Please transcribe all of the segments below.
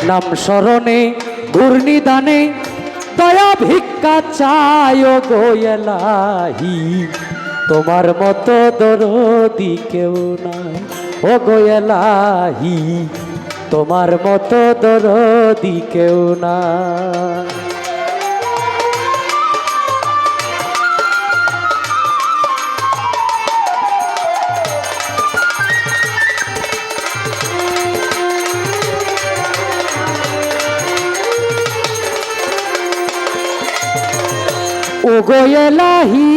নাম স্মরণে ঘূর্ণিদানে দয়া ভিক্ষা চায় গো এলাহি, তোমার মতো দরদি কেউ নাই ও গো এলাহি, তোমার মতো দরদি কেউ নাই। ও গো এলাহি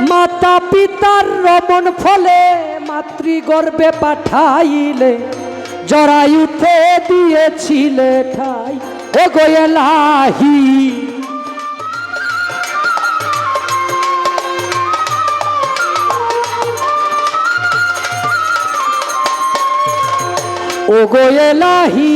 মাতা পিতার রমণ ফলে মাতৃগর্ভে পাঠাইলে জরায়ুতে দিয়েছিলে ঠাই ও গো এলাহি, ও গো এলাহি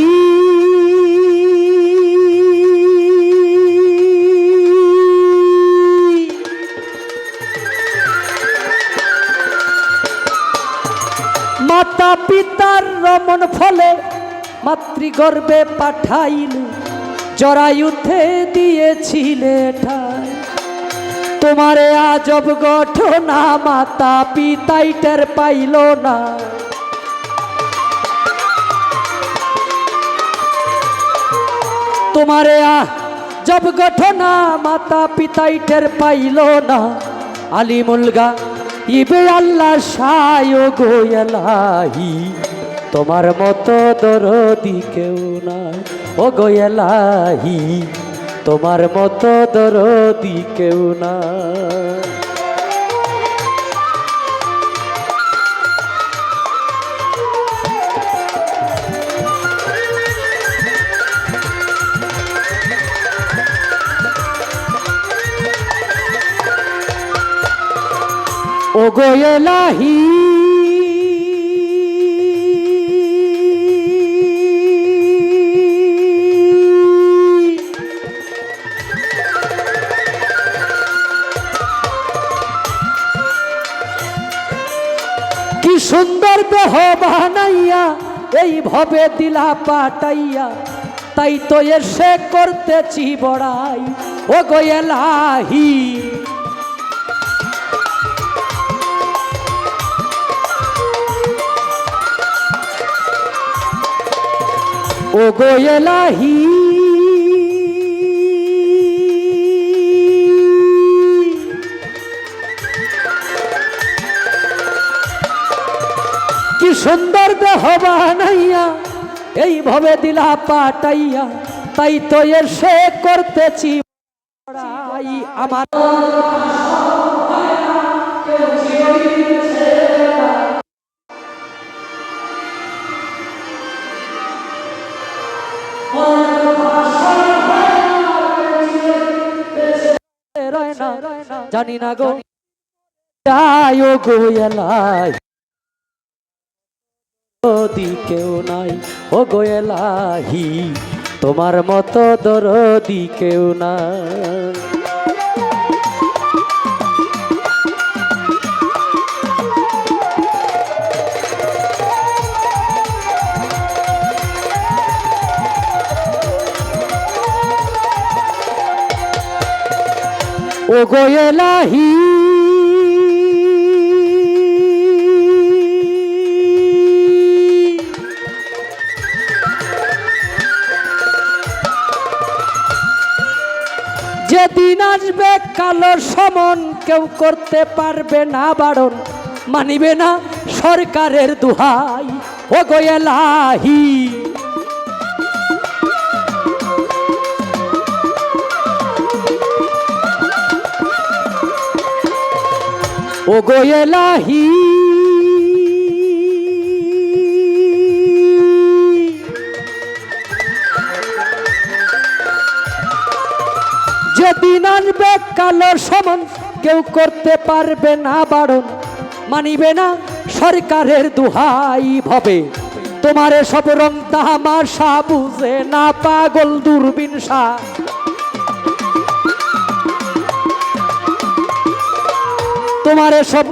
মাতা পিতার রমণ ফলে মাতৃগর্ভে পাঠাইলে জরায়ুতে দিয়েছিলে ঠাই, তোমারে আজব ঘটনা মাতা পিতাই টের পাইল না, তোমারে আজব ঘটনা মাতা পিতাই টের পাইল না, আলিমুল গাইবে আল্লাহ শায় গো এলাহি, তোমার মতো দরদি কেউ নাই ও গো এলাহি, তোমার মতো দরদি কেউ নাই। ও গো এলাহি কি সুন্দর দেহ বানাইয়া এই ভবে দিলা পাটাইয়া, তাই তো এসে করতেছি বড়াই ও গো এলাহি, ও গো এলাহি কি সুন্দর দেহ বানাইয়া এই ভবে দিলা পাটাইয়া, তাই তো এসে করতেছি বড়াই আমার জানি না গো যায় গো এলাই দরদি কেউ নাই ও গো এলাহি, তোমার মতো দরদি কেউ নাই। ও গো এলাহি যেদিন আসবে কালোর সমন কেউ করতে পারবে না বারণ, মানিবে না সরকারের দুহাই ও গো এলাহি, ও গো এলাহি যেদিন আনবে কালোর সমন কেউ করতে পারবে না বারণ, মানিবে না সরকারের দুহাই ভবে তোমারে সব রং তামাশা বুঝে না পাগল দূরবীনসা। তোমারে সব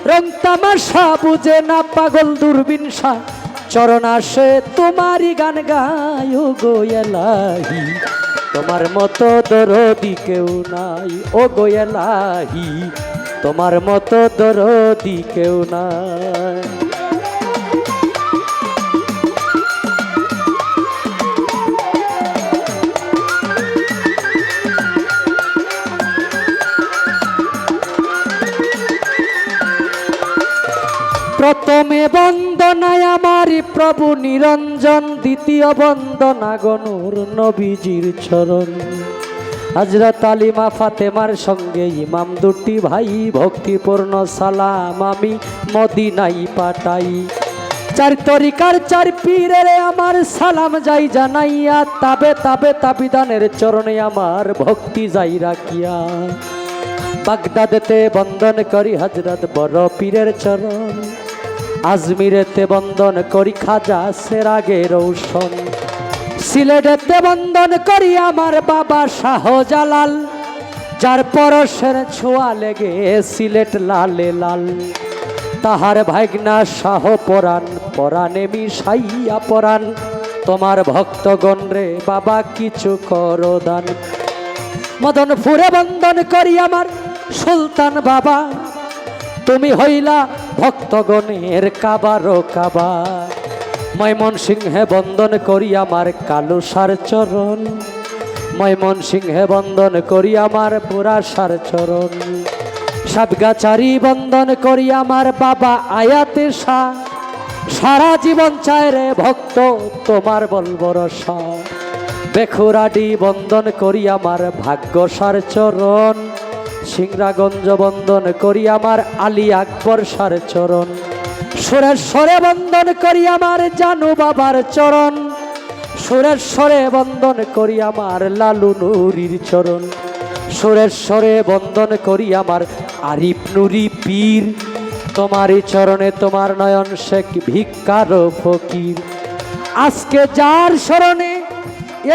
রং তামাশা বুঝে না পাগল দূরবীনসা। চরণ আসে তোমারই গান গায় গো এলাহি, তোমার মতো দরদি কেউ নাই ও গো এলাহি, তোমার মতো দরদি কেউ নাই। প্রথমে বন্দনায় আমার প্রভু নিরঞ্জন, দ্বিতীয় বন্দনা গনুর নবীজির চরণ। হযরত আলিমা ফাতেমার সঙ্গে ইমাম দুটি ভাই, ভক্তিপূর্ণ সালাম আমি মদিনায় পাঠাই। চার তরিকার চার পীরের আমার সালাম যাই জানাইয়া, তাবে তাবে তাবিদানের চরণে আমার ভক্তি যাই রাখিয়া। বাগদাদেতে বন্দন করি হযরত বড় পীরের চরণ, আজমিরেতে বন্দন করি খাজা সেরাগে রৌশন, সিলেটেতে বন্দন করি আমার বাবা শাহজালাল, যার পরশের ছোঁয়া লেগে সিলেট লালে লাল। তাহার ভাগনা শাহ পরাণ, পরাণে মিশাইয়া পরাণ, তোমার ভক্তগণ রে বাবা কিছু করো দান। মদনপুরে বন্দন করি আমার সুলতান বাবা, তুমি হইলা ভক্তগণের কাবারো কাবা। ময়মনসিংহে বন্দন করি আমার কালুসার চরণ, ময়মনসিংহে বন্দন করি আমার বুড়াসার চরণ। সাতগাছারি বন্দন করি আমার বাবা আয়াতে শাহ, সারা জীবন চায় রে ভক্ত তোমার বলবরসা। বেখুরাডি বন্দন করি আমার ভাগ্যসার চরণ, সিংরাগঞ্জ বন্দন করি আমার আলী আকবর সার চরণ। সুরেশ্বরে বন্দন করি আমার জানু বাবার চরণ, সুরেশ্বরে বন্দন করি আমার লালু নুরির চরণ। সুরেশ্বরে বন্দন করি আমার আরিফ নুরি পীর, তোমারই চরণে তোমার নয়ন শেখ ভিক্ষার ফকির। আজকে যার স্মরণে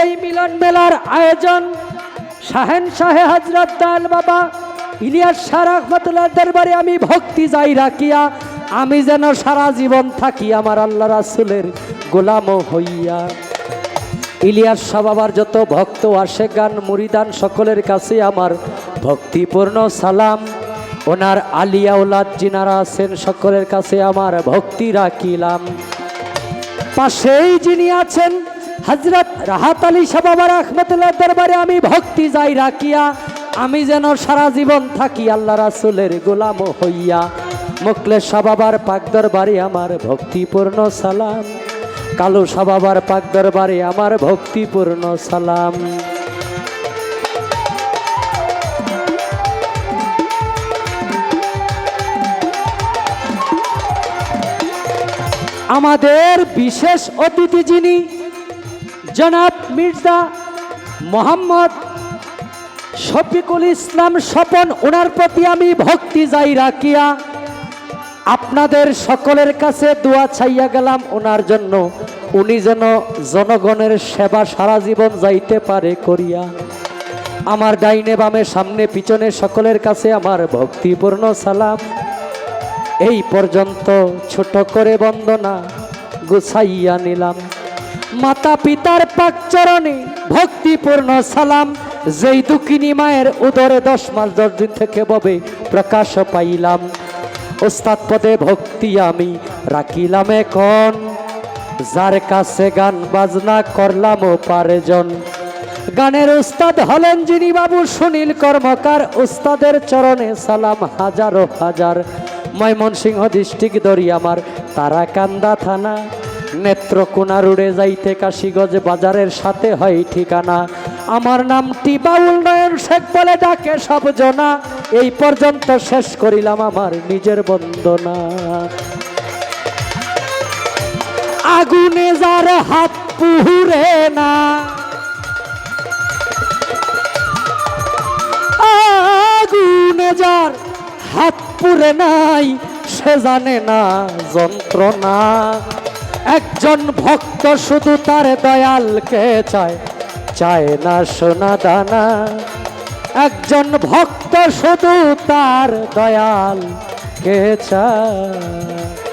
এই মিলন মেলার আয়োজন, শাহেন শাহে হযরত দয়াল বাবা ইলিয়াস শাহ রহমাতুল্লাহ দরবারে আমি ভক্তি যাই রাখিয়া, আমি যেন সারা জীবন থাকি আমার আল্লাহ রাসূলের গোলাম হইয়া। ইলিয়াস শাহ বাবার যত ভক্ত আসে গান মুরিদান সকলের কাছে আমার ভক্তিপূর্ণ সালাম। ওনার আলিয়া ওলাদ যিনারা আছেন সকলের কাছে আমার ভক্তি রাখিলাম। পাশেই যিনি আছেন হযরত রাহাত আলী শাহ বাবা রহমাতুল্লাহ দরবারে আমি ভক্তি যাই রাখিয়া, আমি যেন সারা জীবন থাকি আল্লাহ রাসূলের গোলাম হইয়া। মুখলেস শাহ বাবার পাক দরবারে আমার ভক্তিপূর্ণ সালাম, কালু শাহ বাবার পাক দরবারে আমার ভক্তিপূর্ণ সালাম। আমাদের বিশেষ অতিথি যিনি জনাব মির্জা মোহাম্মদ শফিকুল ইসলাম স্বপন, ওনার প্রতি আমি ভক্তি যাই রাখিয়া আপনাদের সকলের কাছে দোয়া চাইয়া গেলাম ওনার জন্য, উনি যেন জনগণের সেবা সারা জীবন যাইতে পারে করিয়া। আমার ডাইনে বামে সামনে পিছনে সকলের কাছে আমার ভক্তিপূর্ণ সালাম। এই পর্যন্ত ছোট করে বন্দনা গুছাইয়া নিলাম। মাতা পিতার পাক চরণে ভক্তিপূর্ণ সালাম। যেই দুঃখিনী মায়ের উদরে 10 মাস 10 দিন থেকে ববে প্রকাশ পাইলাম। ওস্তাদ পদে ভক্তি আমি রাখিলাম এখন, যার কাছে গান বাজনা করলাম পারেজন। গানের উস্তাদ হলেন যিনি বাবু সুনীল কর্মকার, উস্তাদের চরণে সালাম হাজারো হাজার। ময়মনসিংহ ডিস্ট্রিক্ট দরিয়ামার তারাকান্দা থানা, নেত্রকোনা রোডে যাইতে কাশীগঞ্জ বাজারের সাথে হয় ঠিকানা। আমার নামটি বাউল নয়ন শেখ বলে ডাকে সব জনা। এই পর্যন্ত শেষ করিলাম আমার নিজের বন্দনা। আগুনে যার হাত পুহুরে না, আগুনে যার হাত পুরে নাই, সে জানে না যন্ত্রণা। একজন ভক্ত শুধু তার দয়ালকে চায়, চায় না সোনা দানা। একজন ভক্ত শুধু তার দয়ালকে চায়।